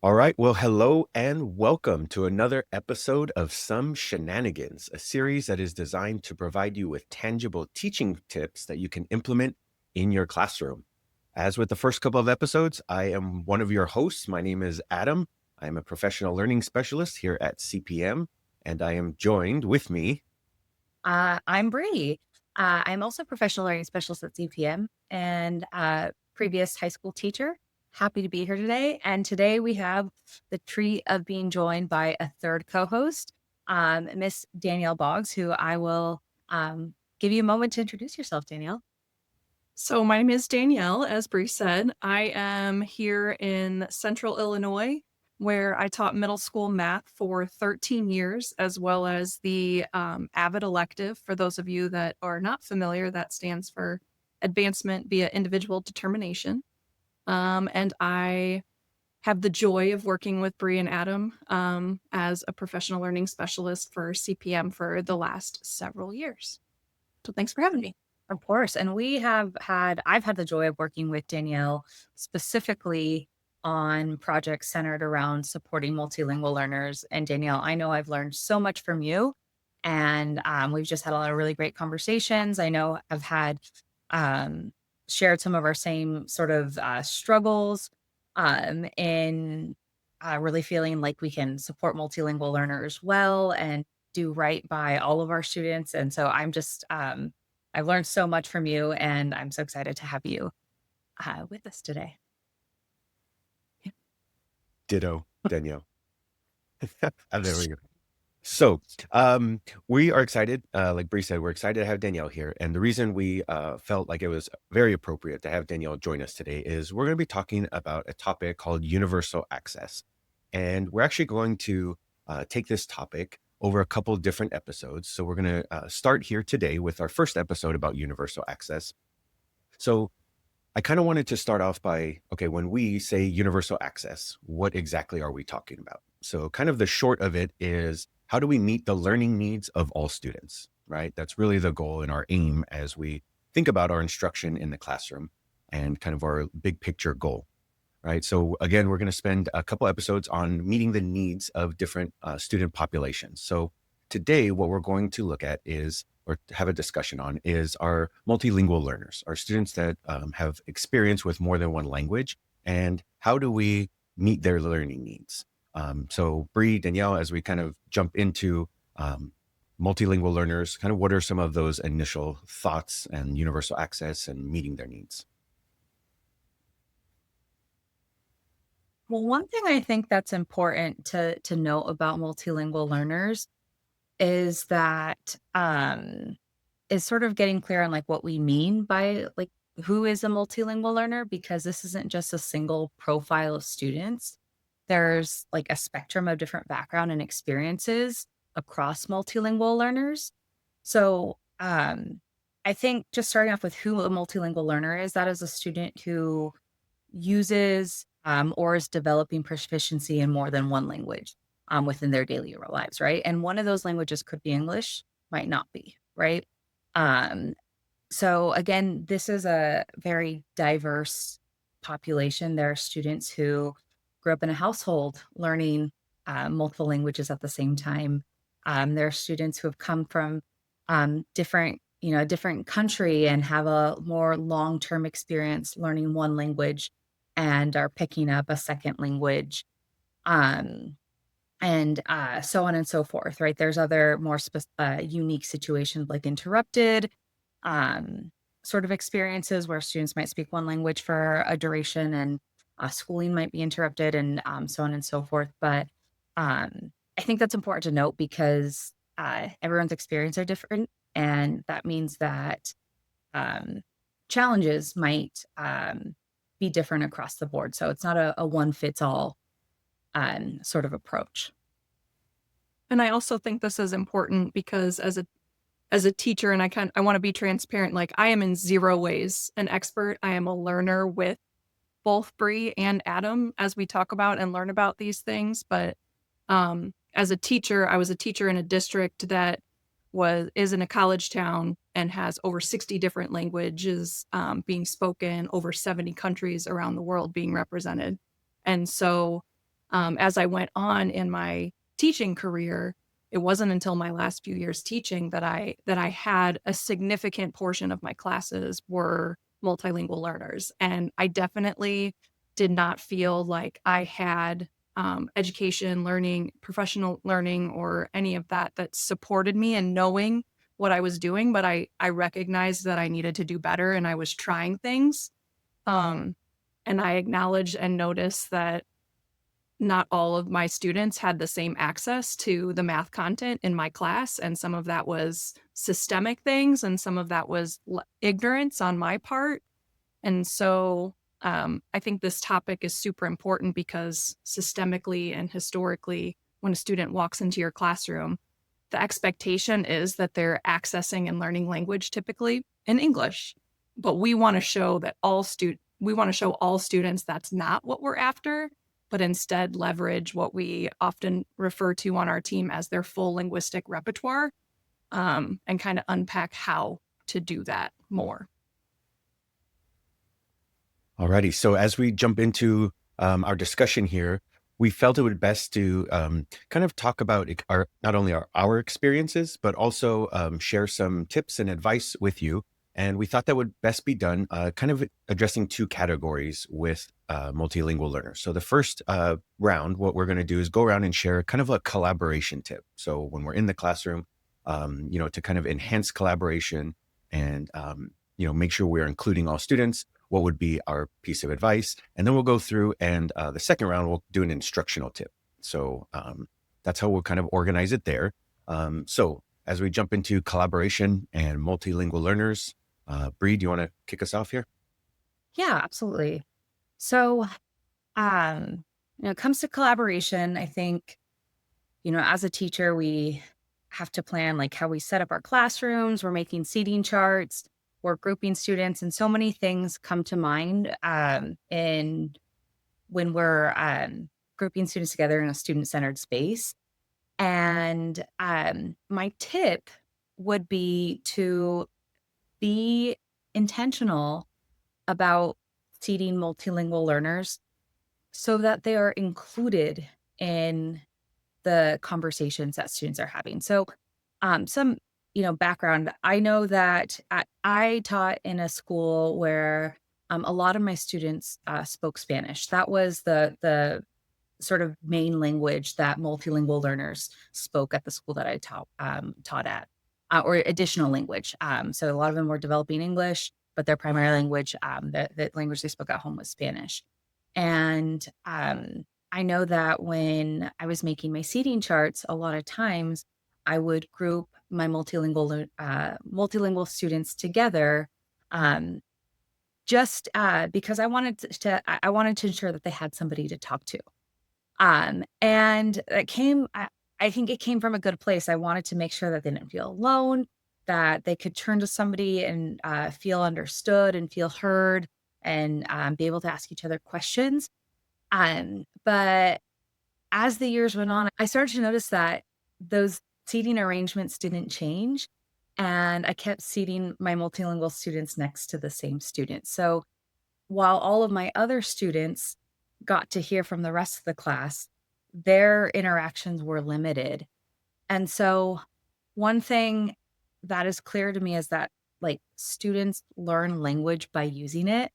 All right. Well, hello and welcome to another episode of Sum Shenanigans, a series that is designed to provide you with tangible teaching tips that you can implement in your classroom. As with the first couple of episodes, I am one of your hosts. My name is Adam. I am a professional learning specialist here at CPM, and I am joined with me. I'm Bri. I'm also a professional learning specialist at CPM and previous high school teacher. Happy to be here today. And today we have the treat of being joined by a third co-host, Miss Danielle Boggs, who I will give you a moment to introduce yourself, Danielle. So my name is Danielle, as Bree said. I am here in Central Illinois, where I taught middle school math for 13 years, as well as the AVID elective. For those of you that are not familiar, that stands for Advancement via Individual Determination. And I have the joy of working with Bri and Adam as a professional learning specialist for CPM for the last several years. So thanks for having me. Of course. And I've had the joy of working with Danielle specifically on projects centered around supporting multilingual learners. And Danielle, I know I've learned so much from you. And we've just had a lot of really great conversations. I know I've had um, shared some of our same sort of struggles in really feeling like we can support multilingual learners well and do right by all of our students. And so I've learned so much from you, and I'm so excited to have you with us today. Ditto, Danielle. There we go. So, we are excited. Like Bree said, we're excited to have Danielle here. And the reason we felt like it was very appropriate to have Danielle join us today is we're going to be talking about a topic called universal access. And we're actually going to take this topic over a couple different episodes. So we're going to start here today with our first episode about universal access. So I kind of wanted to start off by, okay, when we say universal access, what exactly are we talking about? So kind of the short of it is, how do we meet the learning needs of all students, right? That's really the goal and our aim as we think about our instruction in the classroom and kind of our big picture goal, right? So again, we're going to spend a couple episodes on meeting the needs of different student populations. So today, what we're going to look at is, or have a discussion on, is our multilingual learners, our students that have experience with more than one language, and how do we meet their learning needs? So Bri, Danielle, as we kind of jump into multilingual learners, kind of what are some of those initial thoughts and universal access and meeting their needs? Well, one thing I think that's important to know about multilingual learners is that is sort of getting clear on like what we mean by like who is a multilingual learner, because this isn't just a single profile of students. There's like a spectrum of different background and experiences across multilingual learners. So I think just starting off with who a multilingual learner is, that is a student who uses or is developing proficiency in more than one language within their daily lives, right? And one of those languages could be English, might not be, right? Um, so again, this is a very diverse population. There are students who grew up in a household learning multiple languages at the same time. There are students who have come from a different country and have a more long-term experience learning one language and are picking up a second language. Um, and so on and so forth, right? There's other more unique situations like interrupted um, sort of experiences where students might speak one language for a duration and schooling might be interrupted and so on and so forth. But I think that's important to note because everyone's experiences are different. And that means that um, challenges might be different across the board. So it's not a one fits all sort of approach. And I also think this is important because as a teacher, and I want to be transparent, like I am in zero ways an expert. I am a learner with both Bri and Adam as we talk about and learn about these things. But as a teacher, I was a teacher in a district that is in a college town and has over 60 different languages being spoken, over 70 countries around the world being represented. And so as I went on in my teaching career, it wasn't until my last few years teaching that I had a significant portion of my classes were multilingual learners. And I definitely did not feel like I had education, learning, professional learning, or any of that that supported me in knowing what I was doing. But I recognized that I needed to do better, and I was trying things. Um, and I acknowledged and noticed that not all of my students had the same access to the math content in my class, and some of that was systemic things, and some of that was ignorance on my part. And so I think this topic is super important because systemically and historically, when a student walks into your classroom, the expectation is that they're accessing and learning language typically in English. But we want to show that we want to show all students that's not what we're after, but instead leverage what we often refer to on our team as their full linguistic repertoire, and kind of unpack how to do that more. Alrighty. So as we jump into our discussion here, we felt it would best to kind of talk about not only our experiences, but also share some tips and advice with you. And we thought that would best be done kind of addressing two categories with multilingual learners. So the first round, what we're going to do is go around and share kind of a collaboration tip. So when we're in the classroom, to kind of enhance collaboration and, make sure we're including all students, what would be our piece of advice? And then we'll go through and the second round, we'll do an instructional tip. So that's how we'll kind of organize it there. So as we jump into collaboration and multilingual learners, Bri, do you want to kick us off here? Yeah, absolutely. So, when it comes to collaboration, I think, as a teacher, we have to plan like how we set up our classrooms. We're making seating charts, we're grouping students, and so many things come to mind in when we're grouping students together in a student-centered space. And my tip would be to be intentional about seating multilingual learners so that they are included in the conversations that students are having. So, some background. I know that I taught in a school where a lot of my students spoke Spanish. That was the sort of main language that multilingual learners spoke at the school that I taught at, or additional language. So a lot of them were developing English, but their primary language, the language they spoke at home was Spanish. And I know that when I was making my seating charts, a lot of times I would group my multilingual students together, um, just because I wanted to ensure that they had somebody to talk to. And I think it came from a good place. I wanted to make sure that they didn't feel alone, that they could turn to somebody and feel understood and feel heard, and be able to ask each other questions. But as the years went on, I started to notice that those seating arrangements didn't change. And I kept seating my multilingual students next to the same students. So while all of my other students got to hear from the rest of the class, their interactions were limited. And so one thing that is clear to me is that like students learn language by using it.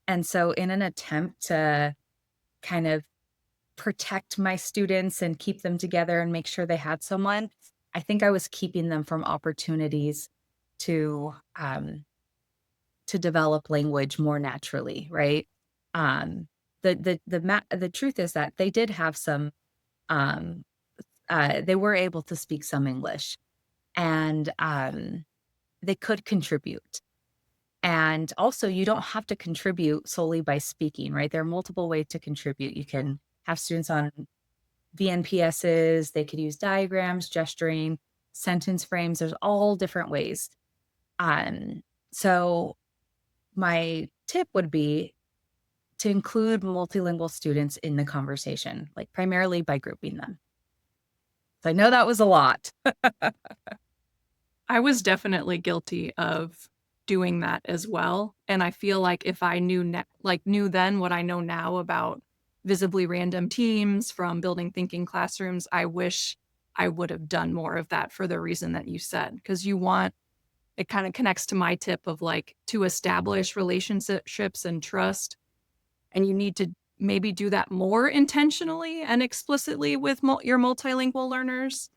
And so in an attempt to kind of protect my students and keep them together and make sure they had someone, I think I was keeping them from opportunities to develop language more naturally, right? Um, the truth is that they did have some, um, they were able to speak some English, and they could contribute. And also, you don't have to contribute solely by speaking, right? There are multiple ways to contribute. You can have students on VNPSs, they could use diagrams, gesturing, sentence frames. There's all different ways. So my tip would be to include multilingual students in the conversation, like primarily by grouping them. So I know that was a lot. I was definitely guilty of doing that as well. And I feel like if I knew then what I know now about visibly random teams, from building thinking classrooms. I wish I would have done more of that for the reason that you said, because it kind of connects to my tip of like, to establish relationships and trust. And you need to maybe do that more intentionally and explicitly with your multilingual learners.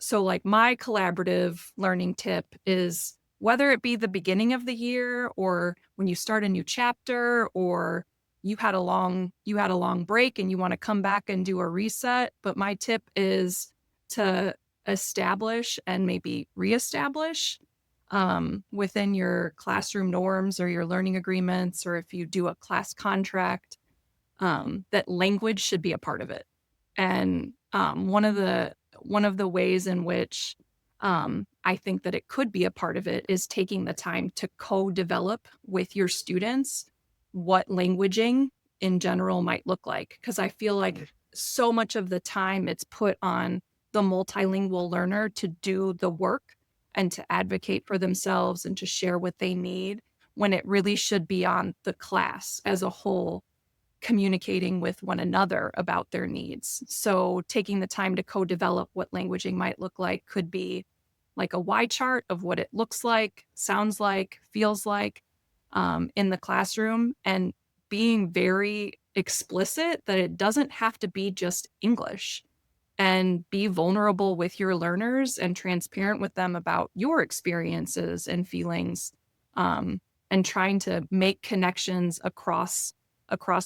So like my collaborative learning tip is, whether it be the beginning of the year or when you start a new chapter, or you had a long break and you want to come back and do a reset. But my tip is to establish and maybe reestablish within your classroom norms or your learning agreements, or if you do a class contract, that language should be a part of it. And one of the ways in which I think that it could be a part of it is taking the time to co-develop with your students what languaging in general might look like. Because I feel like so much of the time it's put on the multilingual learner to do the work and to advocate for themselves and to share what they need, when it really should be on the class as a whole, communicating with one another about their needs. So taking the time to co-develop what languaging might look like could be like a Y chart of what it looks like, sounds like, feels like in the classroom, and being very explicit that it doesn't have to be just English, and be vulnerable with your learners and transparent with them about your experiences and feelings, and trying to make connections across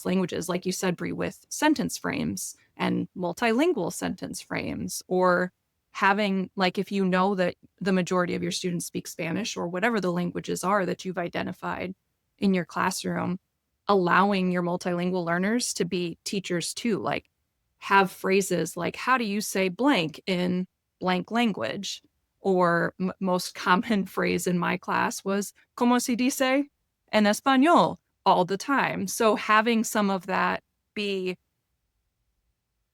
languages, like you said, Bri, with sentence frames and multilingual sentence frames, or having, like, if you know that the majority of your students speak Spanish or whatever the languages are that you've identified in your classroom, allowing your multilingual learners to be teachers too, like have phrases like, how do you say blank in blank language? Or most common phrase in my class was, ¿Cómo se dice en español? All the time. So having some of that be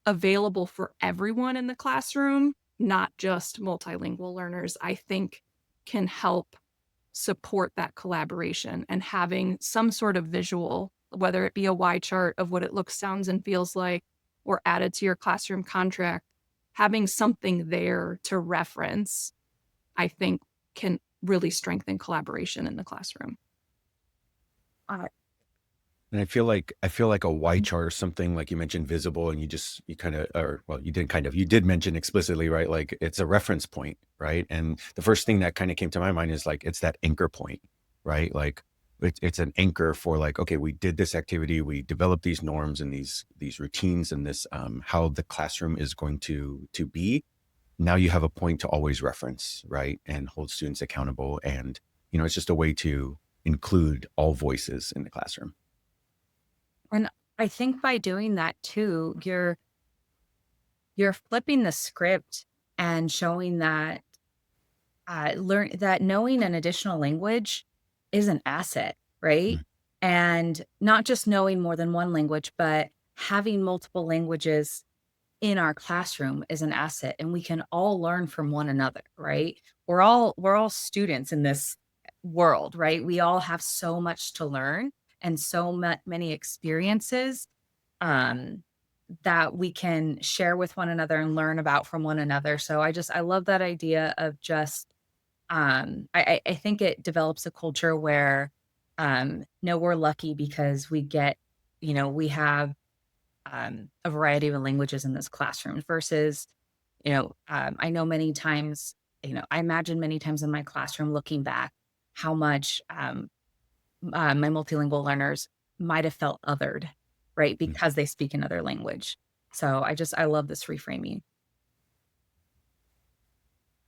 available for everyone in the classroom, not just multilingual learners, I think can help support that collaboration. And having some sort of visual, whether it be a Y chart of what it looks, sounds, and feels like, or added to your classroom contract, having something there to reference, I think can really strengthen collaboration in the classroom. And I feel like a Y chart or something, like you mentioned visible, and you did mention explicitly, right? Like it's a reference point, right? And the first thing that kind of came to my mind is like, it's that anchor point, right? Like it's an anchor for like, okay, we did this activity, we developed these norms and these routines and this, how the classroom is going to be. Now you have a point to always reference, right? And hold students accountable. And, it's just a way to include all voices in the classroom. And I think by doing that too, you're flipping the script and showing that knowing an additional language is an asset, right? And not just knowing more than one language, but having multiple languages in our classroom is an asset, and we can all learn from one another, right? We're all students in this world, right? We all have so much to learn and so many experiences that we can share with one another and learn about from one another. So I love that idea of just I think it develops a culture where no, we're lucky because we get, we have a variety of languages in this classroom versus, I know many times, I imagine many times in my classroom looking back how much my multilingual learners might have felt othered, right? Because they speak another language. So I love this reframing.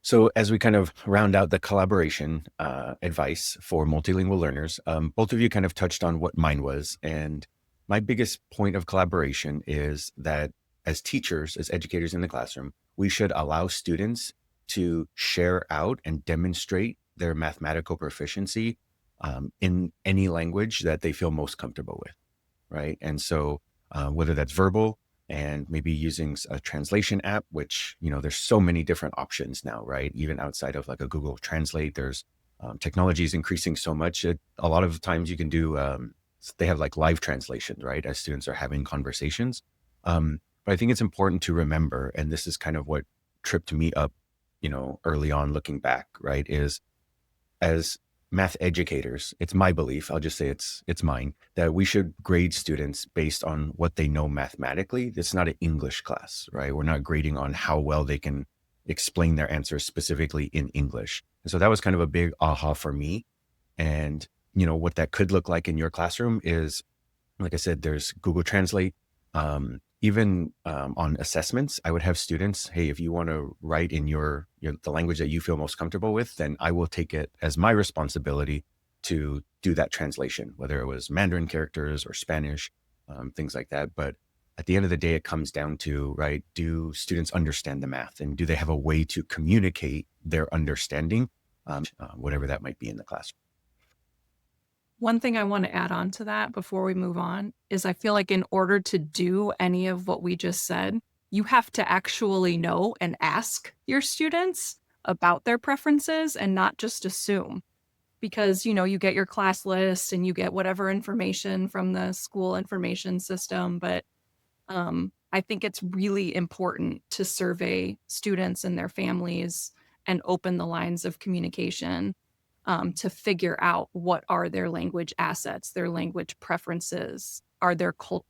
So as we kind of round out the collaboration advice for multilingual learners, both of you kind of touched on what mine was. And my biggest point of collaboration is that as teachers, as educators in the classroom, we should allow students to share out and demonstrate their mathematical proficiency in any language that they feel most comfortable with, right? And so whether that's verbal and maybe using a translation app, which, there's so many different options now, right? Even outside of like a Google Translate, there's technology is increasing so much. A lot of times you can do they have like live translations, right? As students are having conversations. But I think it's important to remember, and this is kind of what tripped me up, early on looking back, right? Is as math educators, it's my belief, I'll just say it's mine, that we should grade students based on what they know mathematically. It's not an English class, right? We're not grading on how well they can explain their answers specifically in English. And so that was kind of a big aha for me. And, what that could look like in your classroom is, like I said, there's Google Translate. Even on assessments, I would have students, hey, if you want to write in the language that you feel most comfortable with, then I will take it as my responsibility to do that translation, whether it was Mandarin characters or Spanish, things like that. But at the end of the day, it comes down to, right, do students understand the math, and do they have a way to communicate their understanding, whatever that might be in the classroom? One thing I want to add on to that before we move on is I feel like in order to do any of what we just said, you have to actually know and ask your students about their preferences and not just assume. Because, you get your class list and you get whatever information from the school information system. But I think it's really important to survey students and their families and open the lines of communication to figure out what are their language assets, their language preferences,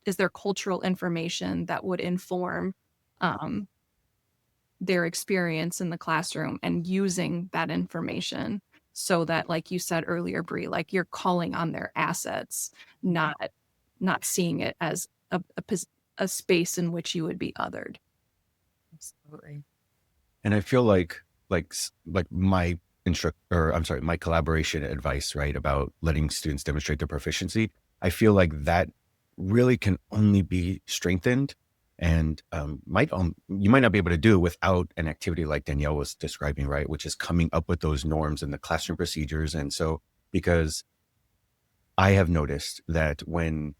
is there cultural information that would inform their experience in the classroom, and using that information so that, like you said earlier, Bri, like you're calling on their assets, not seeing it as a space in which you would be othered. Absolutely. And I feel like my my collaboration advice, right, about letting students demonstrate their proficiency, I feel like that really can only be strengthened, and you might not be able to do without an activity like Danielle was describing, right, which is coming up with those norms and the classroom procedures. And so, because I have noticed that when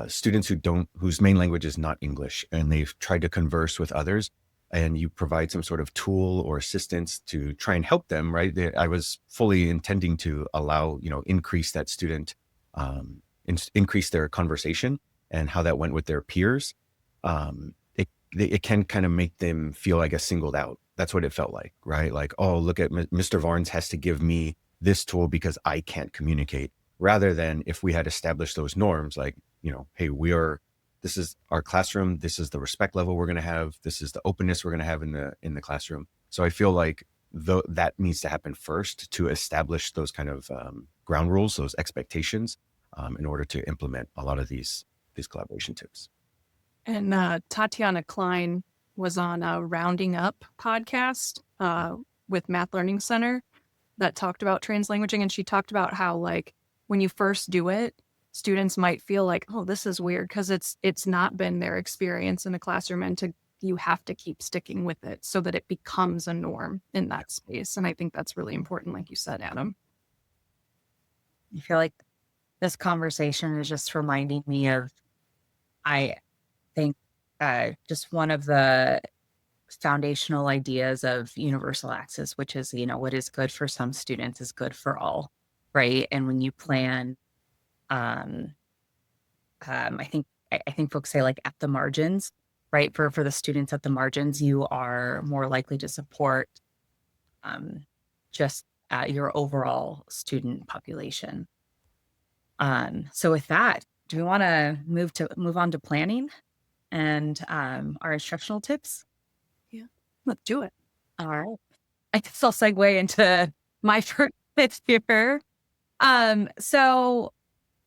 students whose main language is not English, and they've tried to converse with others, and you provide some sort of tool or assistance to try and help them, right? I was fully intending to allow, increase that student, increase their conversation and how that went with their peers. It can kind of make them feel, I guess, singled out. That's what it felt like, right? Like, oh, look at Mr. Varnes has to give me this tool because I can't communicate. Rather than if we had established those norms, like, hey, this is our classroom. This is the respect level we're going to have. This is the openness we're going to have in the classroom. So I feel like that needs to happen first to establish those kind of ground rules, those expectations, in order to implement a lot of these collaboration tips. And Tatiana Klein was on a Rounding Up podcast with Math Learning Center that talked about translanguaging, and she talked about how, like, when you first do it, students might feel like, oh, this is weird, because it's not been their experience in the classroom, and you have to keep sticking with it so that it becomes a norm in that space. And I think that's really important, like you said, Adam. I feel like this conversation is just reminding me of, I think, just one of the foundational ideas of universal access, which is, what is good for some students is good for all, right? And when you plan, I think folks say, like, at the margins, right? For the students at the margins, you are more likely to support just your overall student population. So with that, do we want to move on to planning and our instructional tips? Yeah, let's do it. All right. I guess I'll segue into my first tip here. So,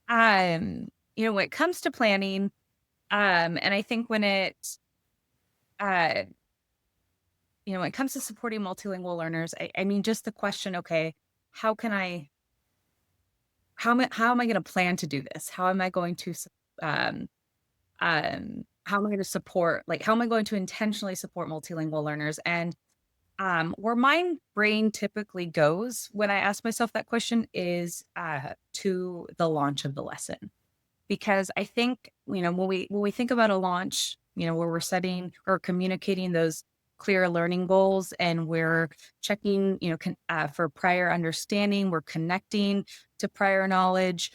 when it comes to planning, and I think when it comes to supporting multilingual learners, I mean, just the question, okay, how am I going to plan to do this? How am I going to, how am I going to support, like, how am I going to intentionally support multilingual learners? And where my brain typically goes when I ask myself that question is to the launch of the lesson. Because I think, when we think about a launch, where we're setting or communicating those clear learning goals, and we're checking, for prior understanding, we're connecting to prior knowledge.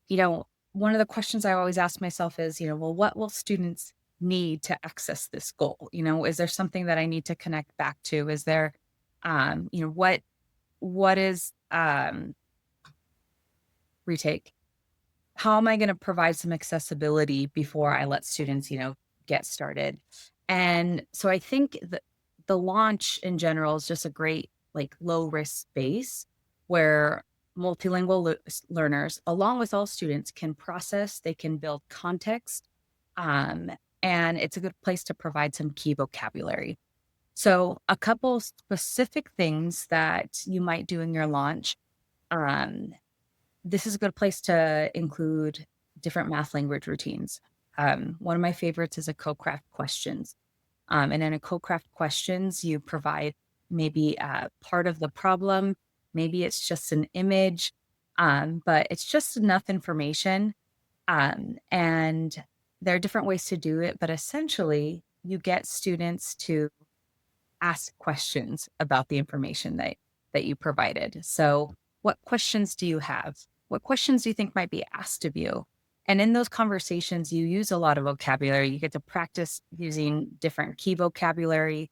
one of the questions I always ask myself is, well, what will students need to access this goal? Is there something that I need to connect back to? Is there, what is, retake? How am I going to provide some accessibility before I let students, get started? And so I think that the launch in general is just a great, like, low risk space where multilingual learners, along with all students, can process, they can build context, um, and it's a good place to provide some key vocabulary. So, a couple specific things that you might do in your launch. Um, this is a good place to include different math language routines. One of my favorites is a co-craft questions. And in a co-craft questions, you provide maybe part of the problem. Maybe it's just an image, but it's just enough information. And there are different ways to do it, but essentially, you get students to ask questions about the information that you provided. So, what questions do you have? What questions do you think might be asked of you? And in those conversations, you use a lot of vocabulary. You get to practice using different key vocabulary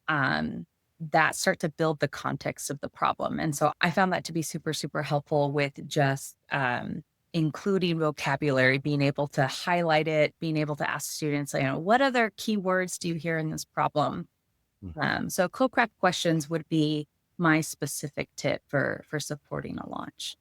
um, that start to build the context of the problem. And so I found that to be super, super helpful with just including vocabulary, being able to highlight it, being able to ask students, what other keywords do you hear in this problem? So co-craft questions would be my specific tip for supporting a launch.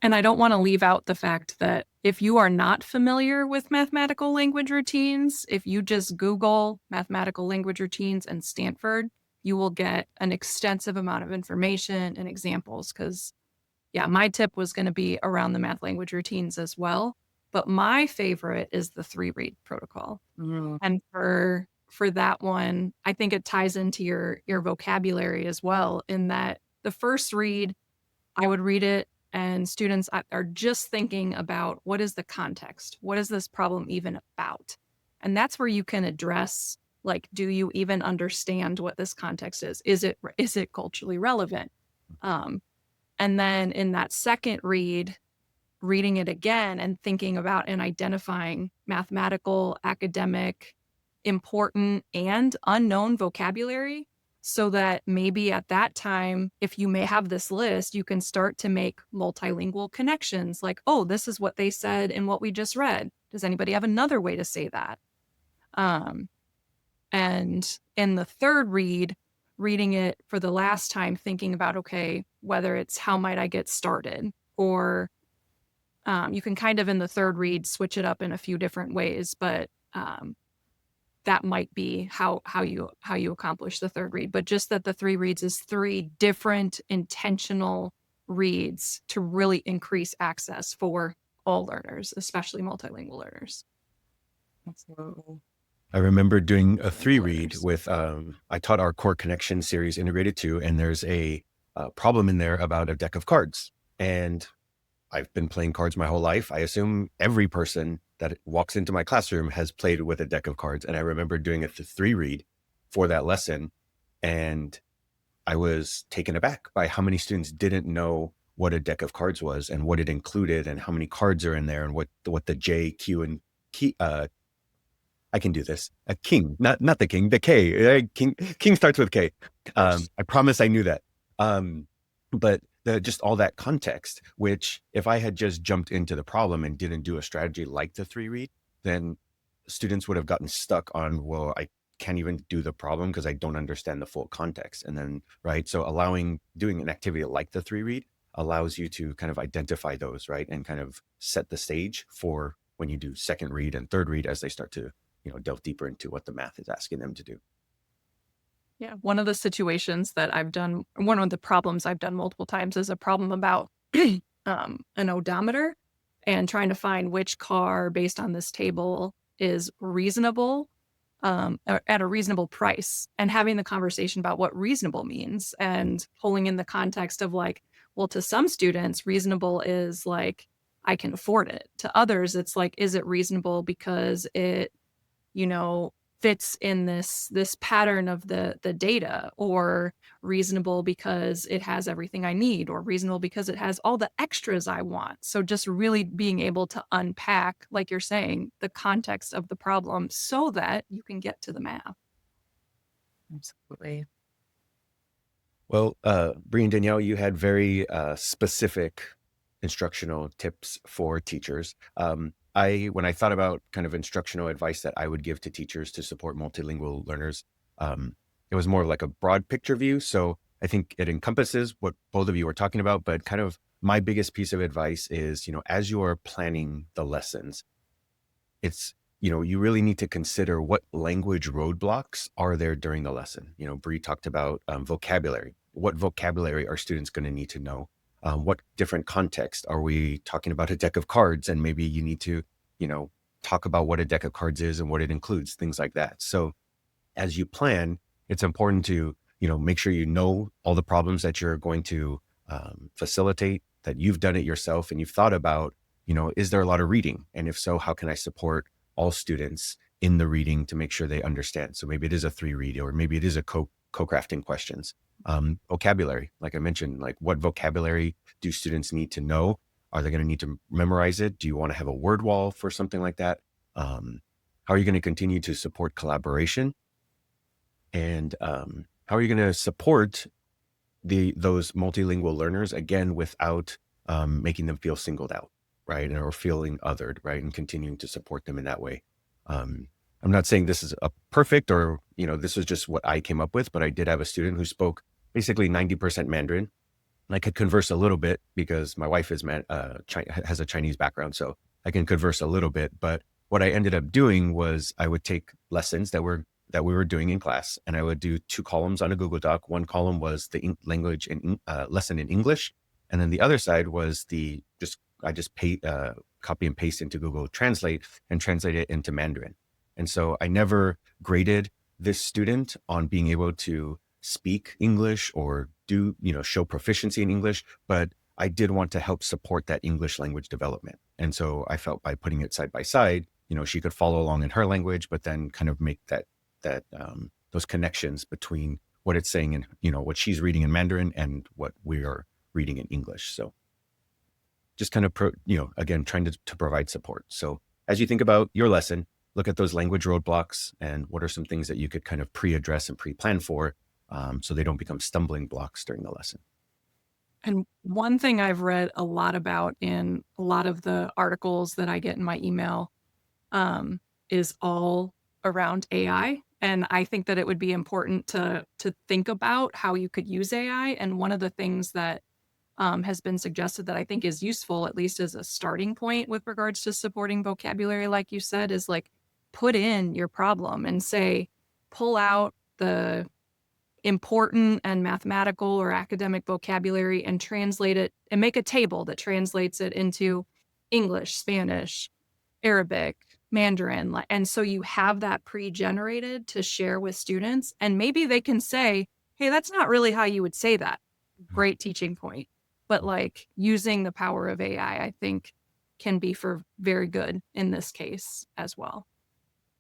And I don't want to leave out the fact that if you are not familiar with mathematical language routines, if you just Google mathematical language routines and Stanford, you will get an extensive amount of information and examples. Because, yeah, my tip was going to be around the math language routines as well. But my favorite is the 3-read protocol. And for that one, I think it ties into your vocabulary as well, in that the first read, I would read it, and students are just thinking about, what is the context? What is this problem even about? And that's where you can address, like, do you even understand what this context is? Is it culturally relevant? And then in that second read, reading it again and thinking about and identifying mathematical, academic, important, and unknown vocabulary, so that maybe at that time, if you may have this list, you can start to make multilingual connections, like, oh, this is what they said in what we just read. Does anybody have another way to say that? And in the third read, reading it for the last time, thinking about, okay, whether it's how might I get started, or you can kind of in the third read switch it up in a few different ways, but that might be how you accomplish the third read. But just that the 3 reads is 3 different intentional reads to really increase access for all learners, especially multilingual learners. Absolutely. I remember doing a 3-read with, I taught our Core Connection series integrated 2, and there's a problem in there about a deck of cards. And I've been playing cards my whole life. I assume every person that walks into my classroom has played with a deck of cards. And I remember doing a 3-read for that lesson. And I was taken aback by how many students didn't know what a deck of cards was and what it included and how many cards are in there and what the J, Q, and key. I can do this. A king, not the king, the K. King starts with K. I promise I knew that. But just all that context, which if I had just jumped into the problem and didn't do a strategy like the 3-read, then students would have gotten stuck on, well, I can't even do the problem because I don't understand the full context. And then, right. So doing an activity like the 3-read allows you to kind of identify those, right. And kind of set the stage for when you do second read and third read as they start to, delve deeper into what the math is asking them to do. Yeah, one of the situations that I've done, one of the problems I've done multiple times is a problem about an odometer and trying to find which car based on this table is reasonable at a reasonable price, and having the conversation about what reasonable means and pulling in the context of, like, well, to some students, reasonable is like, I can afford it. To others, it's like, is it reasonable because it, fits in this pattern of the data, or reasonable because it has everything I need, or reasonable because it has all the extras I want. So just really being able to unpack, like you're saying, the context of the problem so that you can get to the math. Absolutely. Well, Bri and Danielle, you had very specific instructional tips for teachers. When I thought about kind of instructional advice that I would give to teachers to support multilingual learners, it was more of like a broad picture view. So I think it encompasses what both of you were talking about, but kind of my biggest piece of advice is, as you are planning the lessons, it's, you really need to consider what language roadblocks are there during the lesson. Bree talked about vocabulary. What vocabulary are students going to need to know? What different context are we talking about? A deck of cards, and maybe you need to, talk about what a deck of cards is and what it includes, things like that. So as you plan, it's important to, make sure you know all the problems that you're going to facilitate, that you've done it yourself and you've thought about, is there a lot of reading? And if so, how can I support all students in the reading to make sure they understand? So maybe it is a 3-read, or maybe it is a co-crafting questions. Vocabulary, like I mentioned, like what vocabulary do students need to know? Are they going to need to memorize it? Do you want to have a word wall for something like that? How are you going to continue to support collaboration? And how are you going to support those multilingual learners, again, without making them feel singled out, right? Or feeling othered, right? And continuing to support them in that way. I'm not saying this is a perfect, or, this is just what I came up with, but I did have a student who spoke basically 90% Mandarin. I could converse a little bit because my wife is has a Chinese background, so I can converse a little bit. But what I ended up doing was I would take lessons that we were doing in class, and I would do 2 columns on a Google Doc. One column was the language and lesson in English, and then the other side was I just copy and paste into Google Translate and translate it into Mandarin. And so I never graded this student on being able to speak English or show proficiency in English, but I did want to help support that English language development. And so I felt by putting it side by side, she could follow along in her language, but then kind of make those connections between what it's saying and, what she's reading in Mandarin and what we are reading in English. So just kind of, again, trying to provide support. So as you think about your lesson, look at those language roadblocks and what are some things that you could kind of pre-address and pre-plan for, so they don't become stumbling blocks during the lesson. And one thing I've read a lot about in a lot of the articles that I get in my email is all around AI. And I think that it would be important to think about how you could use AI. And one of the things that has been suggested that I think is useful, at least as a starting point with regards to supporting vocabulary, like you said, is like put in your problem and say, pull out the important and mathematical or academic vocabulary and translate it, and make a table that translates it into English, Spanish, Arabic, Mandarin. And so you have that pre-generated to share with students, and maybe they can say, hey, that's not really how you would say that. Great teaching point. But like using the power of AI, I think can be for very good in this case as well.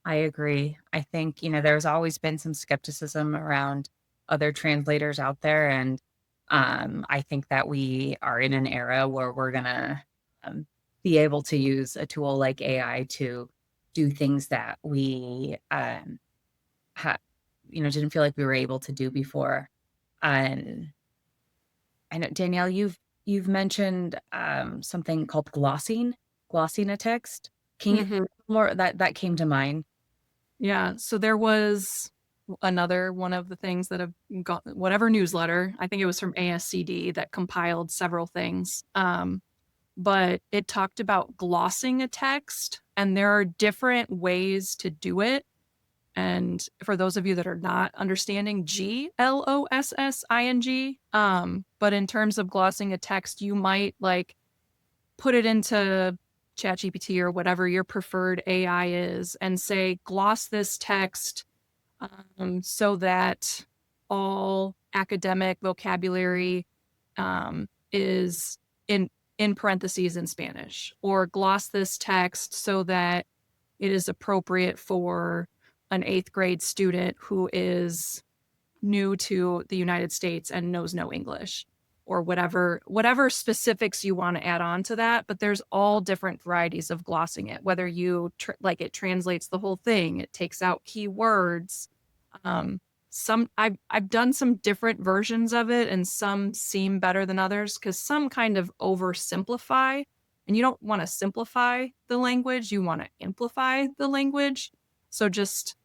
I agree. I think, there's always been some skepticism around other translators out there. And I think that we are in an era where we're going to be able to use a tool like AI to do things that we didn't feel like we were able to do before. And I know, Danielle, you've mentioned something called glossing a text. Can you more that came to mind? Yeah. So there was another one of the things that have got whatever newsletter, I think it was from ASCD, that compiled several things. But it talked about glossing a text, and there are different ways to do it. And for those of you that are not understanding, glossing. But in terms of glossing a text, you might like put it into ChatGPT or whatever your preferred AI is and say, gloss this text so that all academic vocabulary is in parentheses in Spanish, or gloss this text so that it is appropriate for an 8th grade student who is new to the United States and knows no English, or whatever specifics you want to add on to that. But there's all different varieties of glossing it, whether you like it translates the whole thing, it takes out keywords. I've done some different versions of it, and some seem better than others because some kind of oversimplify, and you don't want to simplify the language, you want to amplify the language. So just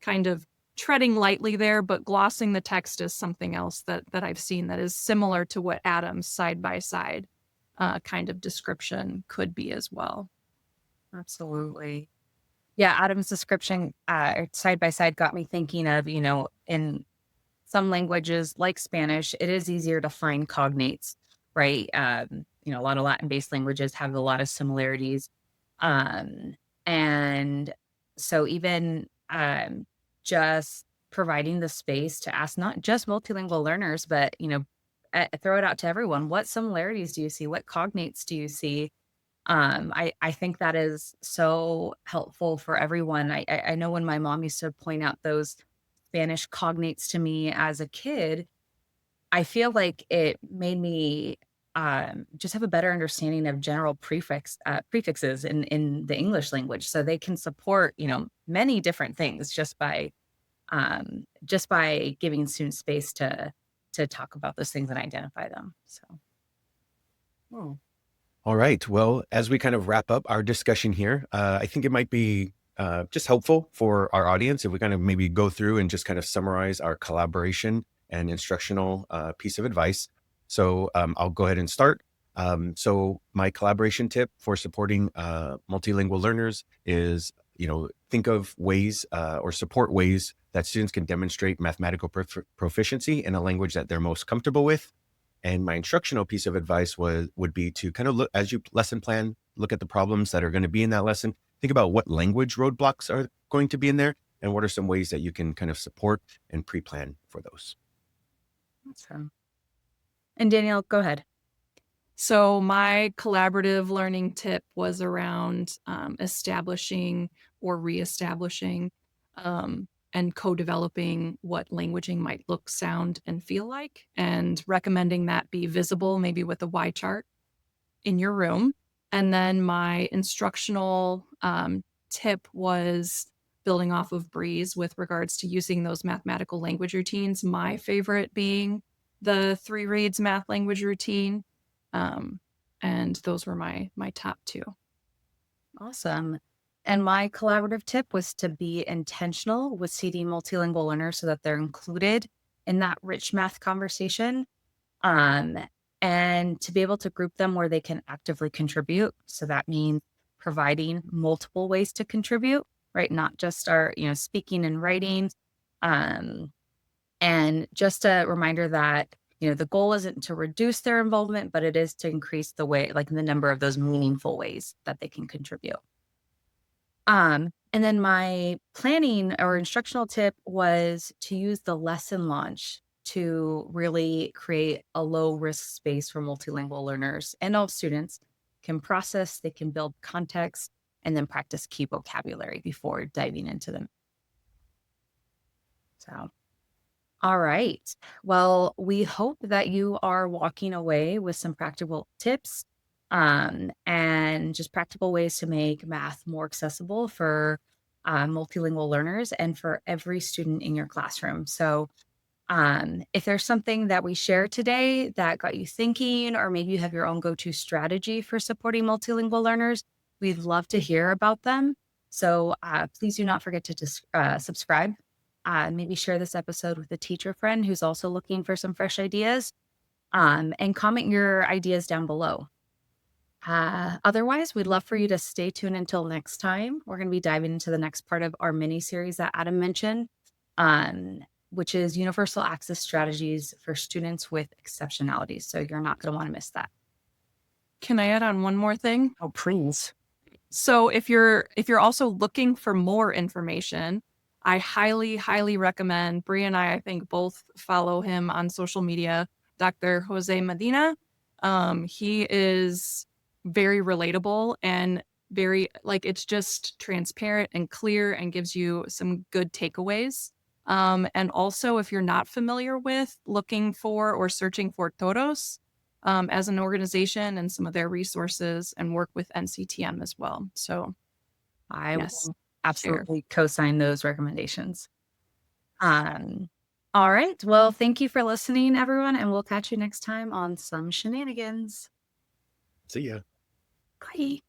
kind of treading lightly there, but glossing the text is something else that I've seen that is similar to what Adam's side by side kind of description could be as well. Absolutely. Yeah, Adam's description side by side got me thinking of, in some languages like Spanish, it is easier to find cognates, right? A lot of Latin-based languages have a lot of similarities. And so even just providing the space to ask not just multilingual learners, but, throw it out to everyone. What similarities do you see? What cognates do you see? I think that is so helpful for everyone. I know when my mom used to point out those Spanish cognates to me as a kid, I feel like it made me just have a better understanding of general prefixes in the English language, so they can support many different things just by giving students space to talk about those things and identify them. So. Oh. All right. Well, as we kind of wrap up our discussion here, I think it might be just helpful for our audience if we kind of maybe go through and just kind of summarize our collaboration and instructional piece of advice. So I'll go ahead and start. So my collaboration tip for supporting multilingual learners is, think of ways or support ways that students can demonstrate mathematical proficiency in a language that they're most comfortable with. And my instructional piece of advice would be to kind of look, as you lesson plan, look at the problems that are going to be in that lesson. Think about what language roadblocks are going to be in there, and what are some ways that you can kind of support and pre-plan for those. Awesome. And Danielle, go ahead. So my collaborative learning tip was around establishing or reestablishing and co-developing what languaging might look, sound, and feel like, and recommending that be visible, maybe with a Y chart in your room. And then my instructional tip was building off of Bri's with regards to using those mathematical language routines, my favorite being the 3 reads math language routine. And those were my top 2. Awesome. And my collaborative tip was to be intentional with seeding multilingual learners so that they're included in that rich math conversation, and to be able to group them where they can actively contribute. So that means providing multiple ways to contribute, right? Not just our, speaking and writing. And just a reminder that, the goal isn't to reduce their involvement, but it is to increase the number of those meaningful ways that they can contribute. And then my planning or instructional tip was to use the lesson launch to really create a low risk space for multilingual learners, and all students can process, they can build context, and then practice key vocabulary before diving into them. So, all right. Well, we hope that you are walking away with some practical tips and just practical ways to make math more accessible for multilingual learners and for every student in your classroom. So if there's something that we shared today that got you thinking, or maybe you have your own go-to strategy for supporting multilingual learners, we'd love to hear about them. So please do not forget to subscribe. Maybe share this episode with a teacher friend who's also looking for some fresh ideas, and comment your ideas down below. Otherwise, we'd love for you to stay tuned until next time. We're going to be diving into the next part of our mini series that Adam mentioned, which is universal access strategies for students with exceptionalities. So you're not going to want to miss that. Can I add on one more thing? Oh, please. So if you're also looking for more information, I highly, highly recommend, Bri and I think both follow him on social media, Dr. Jose Medina. He is very relatable, and very like it's just transparent and clear and gives you some good takeaways. And also, if you're not familiar with looking for or searching for Toros as an organization and some of their resources, and work with NCTM as well. So, I yes, will share. absolutely co-sign those recommendations. All right. Well, thank you for listening, everyone, and we'll catch you next time on Some Shenanigans. See ya. Bye.